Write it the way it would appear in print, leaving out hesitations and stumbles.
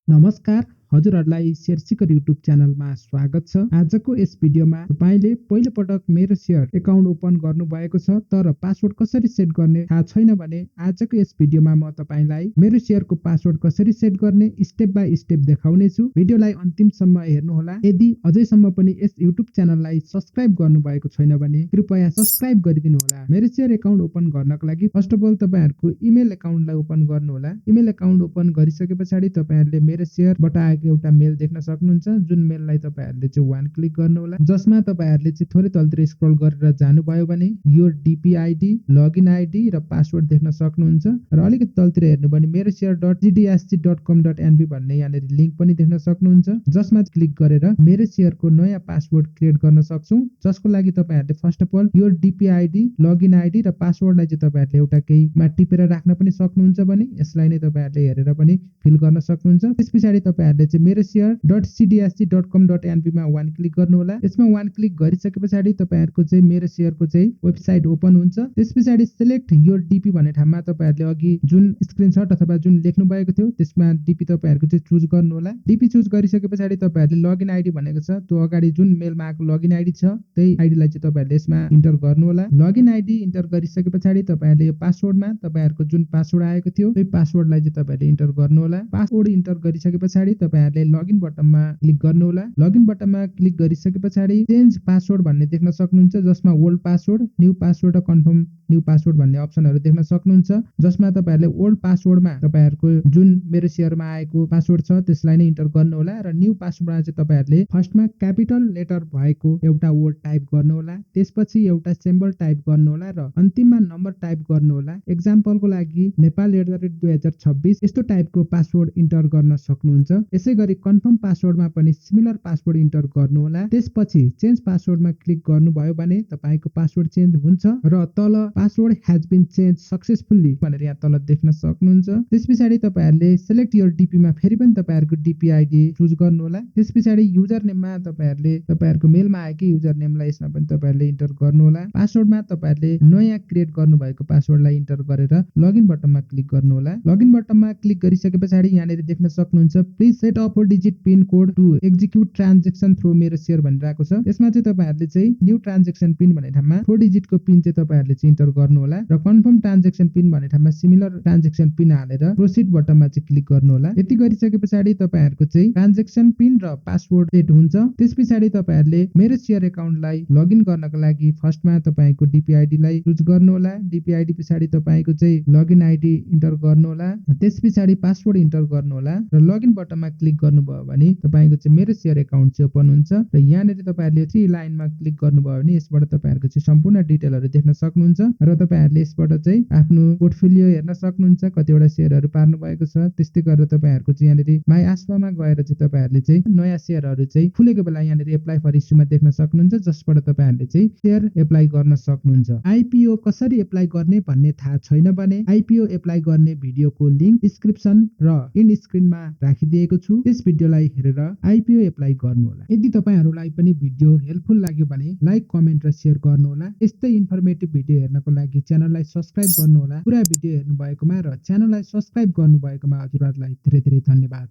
नमस्कार, हजुरहरूलाई share seeker YouTube च्यानलमा स्वागत छ। आजको यस भिडियोमा तपाईले पहिलो पटक मेरो शेयर एकाउन्ट ओपन गर्नु भएको छ तर पासवर्ड कसरी सेट गर्ने थाहा छैन भने आजको यस भिडियोमा म तपाईलाई मेरो शेयरको पासवर्ड कसरी सेट गर्ने स्टेप बाइ स्टेप देखाउने छु। भिडियोलाई अन्तिमसम्म हेर्नु होला। यदि अझैसम्म पनि यस युट्युब च्यानललाई सब्स्क्राइब गर्नु भएको छैन भने कृपया सब्स्क्राइब गरिदिनु होला। मेरो शेयर एकाउन्ट ओपन गर्नको लागि फर्स्ट अफ अल तपाईहरुको इमेल एकाउन्टलाई ओपन गर्नु होला। इमेल एकाउन्ट ओपन गरिसकेपछि तपाईहरुले मेरो शेयरबाट आएको एउटा मेल देख्न सक्नुहुन्छ, जुन मेललाई तपाईहरुले चाहिँ वान क्लिक गर्नु होला। जसमा तपाईहरुले चाहिँ थोरै तलतिर स्क्रल गरेर जानुभयो भने यो डिपी आइडी, लगइन आइडी र पासवर्ड देख्न सक्नुहुन्छ र अलिकति तलतिर हेर्नु भने मेरो शेयर.gdsc.com.nb भन्ने यहाँनेर लिंक पनि देख्न सक्नुहुन्छ, जसमा क्लिक गरेर मेरो शेयरको नयाँ पासवर्ड क्रिएट गर्न सक्छौं। जसको लागि तपाईहरुले फर्स्ट अफ अल यो डिपी आइडी, लगइन आइडी र पासवर्डलाई चाहिँ तपाईहरुले एउटा केहीमा टिपेर राख्न पनि सक्नुहुन्छ भने यसलाई नै तपाईहरुले हेरेर पनि फिल गर्न सक्नुहुन्छ। त्यसपछि तपाईहरुले चाहिँ मेरो शेयर.cdsc.com.nb मा वान क्लिक गर्नु होला। यसमा वान क्लिक गरिसकेपछि तपाईहरुको चाहिँ मेरो शेयरको चाहिँ वेबसाइट ओपन हुन्छ। त्यसपछि सिलेक्ट योर डीपी भन्ने ठाउँमा तपाईहरुले अघि जुन स्क्रिनशट अथवा जुन लेख्नु भएको थियो त्यसमा डीपी तपाईहरुको चाहिँ चुज गर्नु होला। डीपी चुज गरिसकेपछि तपाईहरुले लगइन आइडी भनेको छ त्यो अगाडि जुन मेलमा आएको लगइन आइडी छ त्यही आइडीलाई चाहिँ तपाईहरुले यसमा इन्टर गर्नु होला। लगइन आइडी इन्टर गरिसकेपछि तपाईहरुले यो पासवर्डमा तपाईहरुको जुन पासवर्ड आएको थियो त्यही पासवर्डलाई चाहिँ तपाईहरुले इन्टर गर्नु होला। पासवर्ड इन्टर गरिसकेपछि तपाईहरुले लगइन बटनमा क्लिक गर्नु होला। लगइन बटनमा क्लिक गरिसकेपछि चेन्ज पासवर्ड भन्ने देख्न सक्नुहुन्छ, जसमा ओल्ड पासवर्ड, न्यू पासवर्ड र कन्फर्म न्यू पासवर्ड भन्ने अप्सनहरु देख्न सक्नुहुन्छ। जसमा तपाईहरुले ओल्ड पासवर्डमा तपाईहरुको जुन मेरो शेयरमा आएको पासवर्ड छ त्यसलाई नै इन्टर गर्नु होला र न्यू पासवर्डमा चाहिँ तपाईहरुले फर्स्टमा क्यापिटल लेटर भएको एउटा वर्ड टाइप गर्नु होला, त्यसपछि एउटा सिम्बल टाइप गर्नु होला र अन्तिममा नम्बर टाइप गर्नु होला। एक्जाम्पलको लागि नेपाल@2026 यस्तो टाइपको पासवर्ड इन्टर गर्न सक्नुहुन्छ। यसैगरी कन्फर्म पासवर्डमा पनि सिमिलर पासवर्ड इन्टर गर्नु होला। त्यसपछि चेन्ज पासवर्डमा क्लिक गर्नुभयो भने तपाईको पासवर्ड चेन्ज हुन्छ र तल password has been changed successfully भनेर यहाँ तल देख्न सक्नुहुन्छ। त्यसपछि तपाईहरुले सिलेक्ट योर डीपी मा फेरि पनि तपाईहरुको डीपी आइडी चुज गर्नु होला। त्यसपछि युजर नेममा तपाईहरुले तपाईहरुको मेलमा आएकै युजर नेमलाई यसमा पनि तपाईहरुले इन्टर गर्नु होला। पासवर्डमा तपाईहरुले नयाँ क्रिएट गर्नुभएको पासवर्डलाई इन्टर गरेर लगइन बटनमा क्लिक गर्नु होला। लगइन बटनमा क्लिक गरिसकेपछि यहाँनेर देख्न सक्नुहुन्छ please set up 4 digit pin code to execute transaction through Mero share भनेर आएको छ। यसमा चाहिँ तपाईहरुले चाहिँ न्यू ट्रान्जेक्सन पिन भन्ने ठाउँमा 4 डिजिटको पिन चाहिँ तपाईहरुले चाहिँ इन्टर गर्नु होला र कन्फर्म ट्रान्जेक्सन पिन भन्ने ठाउँमा सिमिलर ट्रान्जेक्सन पिन हालेर प्रोसिड बटनमा चाहिँ क्लिक गर्नु होला। यति गरिसकेपछि तपाईहरुको चाहिँ ट्रान्जेक्सन पिन र पासवर्ड सेट हुन्छ। त्यसपछि तपाईहरुले मेरो शेयर एकाउन्टलाई लगइन गर्नको लागि फर्स्टमा तपाईको डीपी आइडी लाई चुज गर्नु होला। डीपी आइडी पछाडी तपाईको चाहिँ लगइन आइडी इन्टर गर्नु होला। त्यसपछि पासवर्ड इन्टर गर्नु होला र लगइन बटनमा क्लिक गर्नुभयो भने तपाईको चाहिँ मेरो शेयर एकाउन्ट चाहिँ ओपन हुन्छ र यहाँनेर तपाईहरुले 3 लाइनमा क्लिक गर्नुभयो भने यसबाट तपाईहरुको चाहिँ सम्पूर्ण डिटेलहरु देख्न सक्नुहुन्छ र तपाईहरुले यसबाट चाहिँ आफ्नो पोर्टफोलियो हेर्न सक्नुहुन्छ, कतिवटा शेयरहरु पार्नु भएको छ। त्यस्तै गरेर तपाईहरुको चाहिँ यहाँनेर माई आस्पामा गएर चाहिँ तपाईहरुले चाहिँ नयाँ शेयरहरु चाहिँ खुलेको बेला यहाँनेर एप्लाई फर इस्युमा देख्न सक्नुहुन्छ, जसबाट तपाईहरुले चाहिँ शेयर एप्लाई गर्न सक्नुहुन्छ। आईपीओ कसरी एप्लाई गर्ने भन्ने थाहा छैन भने आईपीओ एप्लाई गर्ने भिडियोको लिंक डिस्क्रिप्सन र इन स्क्रिनमा राखिदिएको छु। त्यस भिडियोलाई हेरेर आईपीओ एप्लाई गर्नु होला। यदि तपाईहरुलाई पनि भिडियो हेल्पफुल लाग्यो भने लाइक, कमेन्ट र शेयर गर्नु होला। यस्तै इन्फर्मेटिभ भिडियो हेर्नको लागि च्यानललाई सब्स्क्राइब गर्नु होला। पुरा भिडियो हेर्नु भएकोमा र च्यानललाई सब्स्क्राइब गर्नु भएकोमा हजुरहरुलाई धेरै धेरै धन्यवाद।